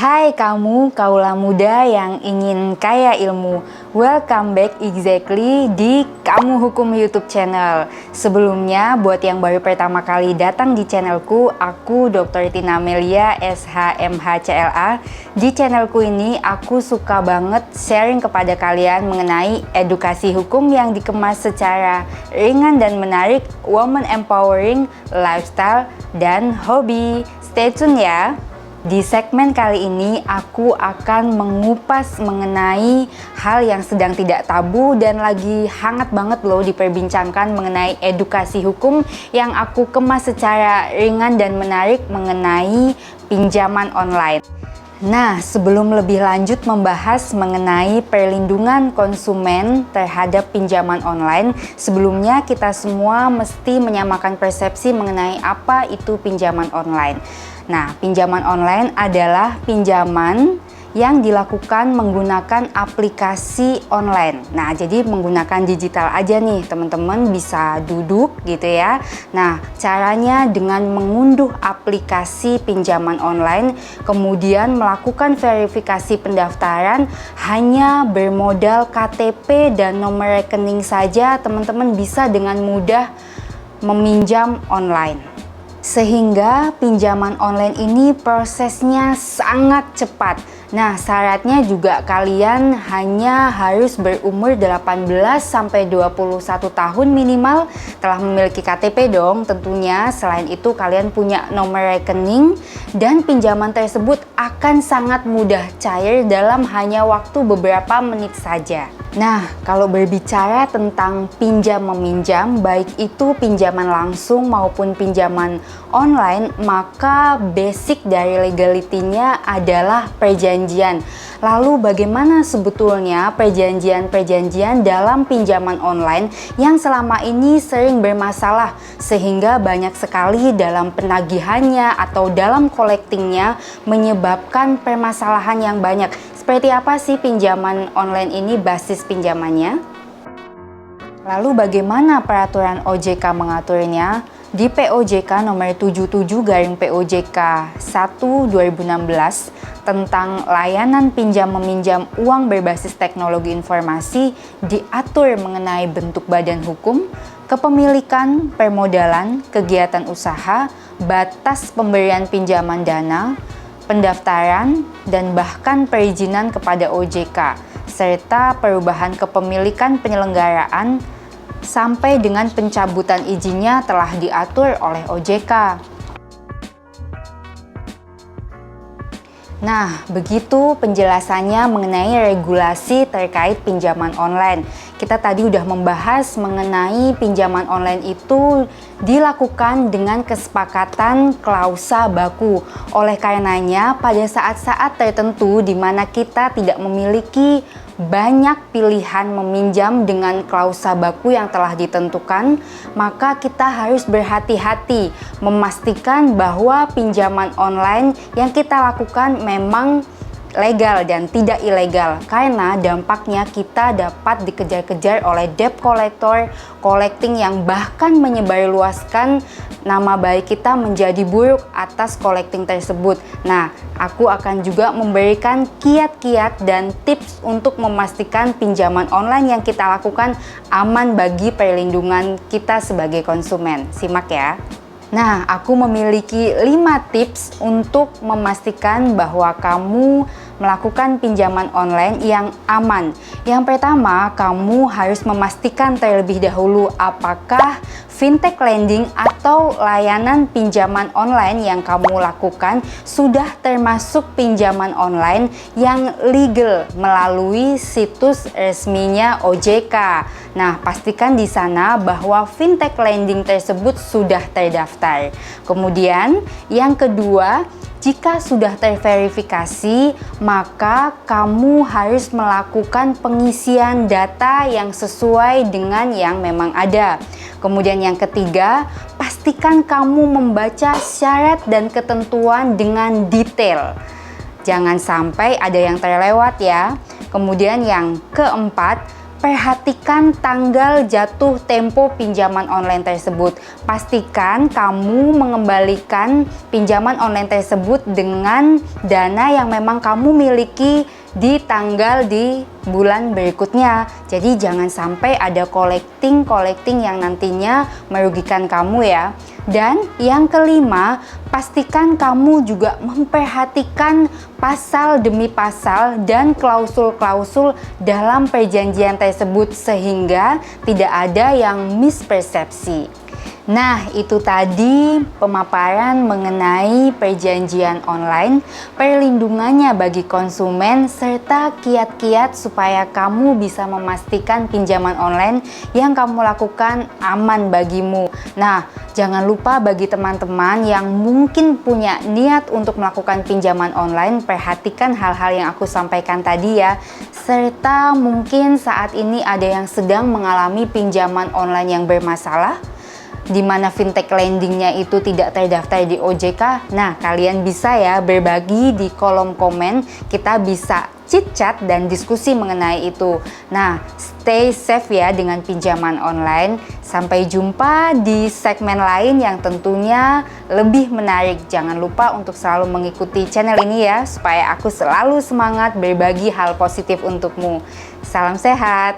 Hai kamu kaula muda yang ingin kaya ilmu, welcome back exactly di Kamu Hukum YouTube channel. Sebelumnya, buat yang baru pertama kali datang di channelku, aku Dr. Tina Melia, SHMHCLA. Di channelku ini, aku suka banget sharing kepada kalian mengenai edukasi hukum yang dikemas secara ringan dan menarik, woman empowering, lifestyle, dan hobi. Stay tune ya! Di segmen kali ini aku akan mengupas mengenai hal yang sedang tidak tabu dan lagi hangat banget loh diperbincangkan mengenai edukasi hukum yang aku kemas secara ringan dan menarik mengenai pinjaman online. Nah, sebelum lebih lanjut membahas mengenai perlindungan konsumen terhadap pinjaman online, sebelumnya kita semua mesti menyamakan persepsi mengenai apa itu pinjaman online. Nah, pinjaman online adalah pinjaman yang dilakukan menggunakan aplikasi online. Nah, jadi menggunakan digital aja nih, teman-teman bisa duduk gitu ya. Nah, caranya dengan mengunduh aplikasi pinjaman online, kemudian melakukan verifikasi pendaftaran hanya bermodal KTP dan nomor rekening saja, teman-teman bisa dengan mudah meminjam online. Sehingga pinjaman online ini prosesnya sangat cepat. Nah, syaratnya juga kalian hanya harus berumur 18 sampai 21 tahun minimal, telah memiliki KTP dong tentunya. Selain itu kalian punya nomor rekening dan pinjaman tersebut akan sangat mudah cair dalam hanya waktu beberapa menit saja. Nah, kalau berbicara tentang pinjam-meminjam, baik itu pinjaman langsung maupun pinjaman online, maka basic dari legalitinya adalah perjanjian. Lalu bagaimana sebetulnya perjanjian-perjanjian dalam pinjaman online yang selama ini sering bermasalah sehingga banyak sekali dalam penagihannya atau dalam collectingnya menyebabkan permasalahan yang banyak. Seperti apa sih pinjaman online ini basis pinjamannya? Lalu bagaimana peraturan OJK mengaturnya? Di POJK nomor 77/POJK 1/2016 tentang layanan pinjam-meminjam uang berbasis teknologi informasi diatur mengenai bentuk badan hukum, kepemilikan, permodalan, kegiatan usaha, batas pemberian pinjaman dana, pendaftaran, dan bahkan perizinan kepada OJK, serta perubahan kepemilikan penyelenggaraan sampai dengan pencabutan izinnya telah diatur oleh OJK. Nah, begitu penjelasannya mengenai regulasi terkait pinjaman online. Kita tadi udah membahas mengenai pinjaman online itu dilakukan dengan kesepakatan klausa baku. Oleh karenanya, pada saat-saat tertentu di mana kita tidak memiliki banyak pilihan meminjam dengan klausa baku yang telah ditentukan, maka kita harus berhati-hati memastikan bahwa pinjaman online yang kita lakukan memang legal dan tidak ilegal, karena dampaknya kita dapat dikejar-kejar oleh debt collector, collecting yang bahkan menyebarluaskan nama baik kita menjadi buruk atas collecting tersebut. Nah, aku akan juga memberikan kiat-kiat dan tips untuk memastikan pinjaman online yang kita lakukan aman bagi perlindungan kita sebagai konsumen. Simak ya. Nah, aku memiliki 5 tips untuk memastikan bahwa kamu melakukan pinjaman online yang aman. Yang pertama, kamu harus memastikan terlebih dahulu apakah fintech lending atau layanan pinjaman online yang kamu lakukan sudah termasuk pinjaman online yang legal melalui situs resminya OJK. Nah, pastikan di sana bahwa fintech lending tersebut sudah terdaftar. Kemudian, yang kedua, jika sudah terverifikasi, maka kamu harus melakukan pengisian data yang sesuai dengan yang memang ada. Kemudian yang ketiga, pastikan kamu membaca syarat dan ketentuan dengan detail. Jangan sampai ada yang terlewat ya. Kemudian yang keempat, perhatikan tanggal jatuh tempo pinjaman online tersebut. Pastikan kamu mengembalikan pinjaman online tersebut dengan dana yang memang kamu miliki di tanggal di bulan berikutnya. Jadi jangan sampai ada collecting yang nantinya merugikan kamu ya. Dan yang kelima, pastikan kamu juga memperhatikan pasal demi pasal dan klausul-klausul dalam perjanjian tersebut sehingga tidak ada yang mispersepsi. Nah, itu tadi pemaparan mengenai perjanjian online, perlindungannya bagi konsumen, serta kiat-kiat supaya kamu bisa memastikan pinjaman online yang kamu lakukan aman bagimu. Nah, jangan lupa bagi teman-teman yang mungkin punya niat untuk melakukan pinjaman online, perhatikan hal-hal yang aku sampaikan tadi ya. Serta mungkin saat ini ada yang sedang mengalami pinjaman online yang bermasalah, di mana fintech lendingnya itu tidak terdaftar di OJK. Nah, kalian bisa ya berbagi di kolom komen, kita bisa chit-chat dan diskusi mengenai itu. Nah, stay safe ya dengan pinjaman online. Sampai jumpa di segmen lain yang tentunya lebih menarik. Jangan lupa untuk selalu mengikuti channel ini ya, supaya aku selalu semangat berbagi hal positif untukmu. Salam sehat.